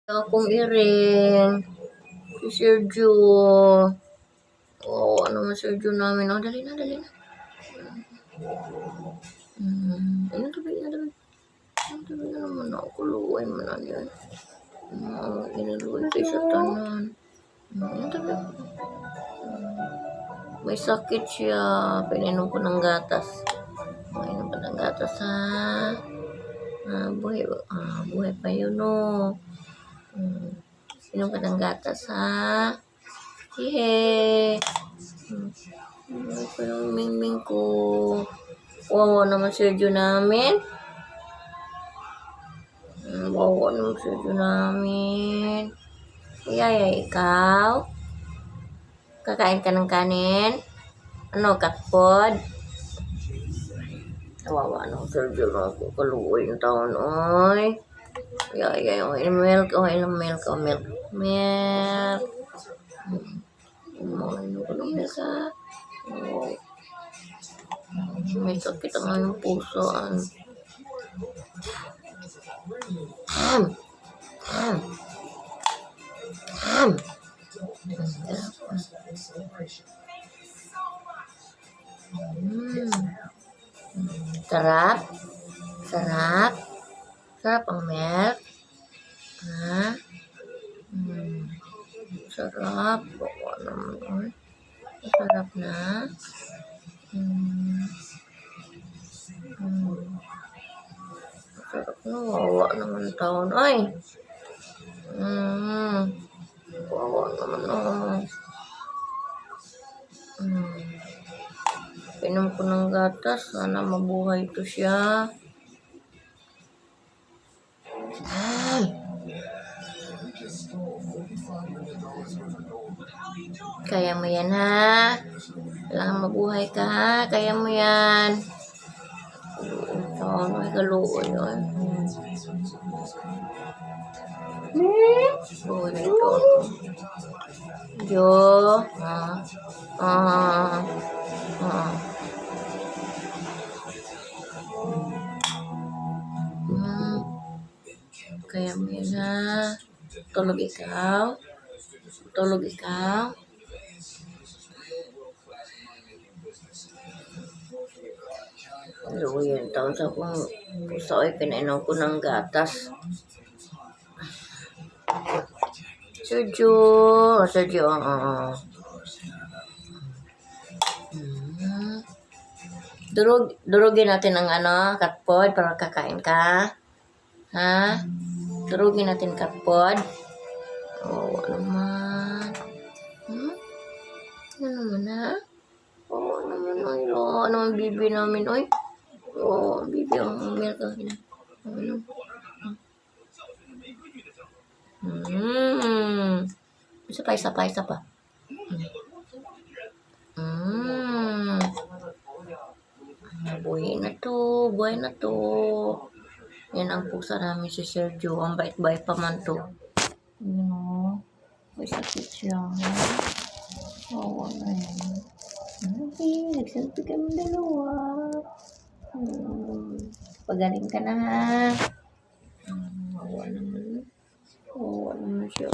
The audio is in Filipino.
Akong iring. Si Sergio. Oo, ano naman Sergio namin. Oh, dali na, dali na. Ayun, tabi na, tabi. Ayun, tabi na naman ako. Kuluway mo na yan. Iniluway kayo sa tanan. Ayun, tabi. May sakit siya. Pininom ko ng gatas. Pininom ko ng gatas, ha? Buhay pa yun, no? Pininom ko ng gatas, ha? Hihe. Ano pa yung mingming ko? Wawa naman Sergio namin. Wawa naman Sergio namin. Yaya, ikaw? Kakain ka ng kanin? Ano, katpod? Wawa naman Sergio na ako. Kaluoy ng taon, oy. Yaya, okay, milk, okay, milk, oh, milk. Milk. Ano ko ng milk, ha? Oh. May sakit ang aming puso. Sarap. Sarap. Sarap ang milk. Ha? Sarap. Bawa naman. Sarap na. Sarap na. Wawa naman taon. Ay! Wawa naman. Pinom ko ng gatas. Sana mabuhay ito siya. Kaya mo yan, ha? Kailangan mabuhay ka, ha? Kaya mo yan. Ito, may kaluoy yun. Oh, ito. Jo. Kaya mo yan, ha? Tulog ikaw. Tulog ikaw. Ano yan? Taon sa kong puso ay pinainom ko ng gatas. Sergio. Sergio, Durugin natin ang katpod para kakain ka. Ha? Durugin natin katpod. Oo, naman. Ano naman, ha? Oo, naman, oy. Oo, naman, bibi namin, oy. Oo, bibi, ang milk. Ano? Isa pa. Buhay na to. Yan ang pusa namin si Sergio. Ang bait-bait pa man to. Yun o. May sakit siya. Oo, na yan. Okay, nagselfie kami dalawa. Pagaling ka na, ha? Oo naman siya.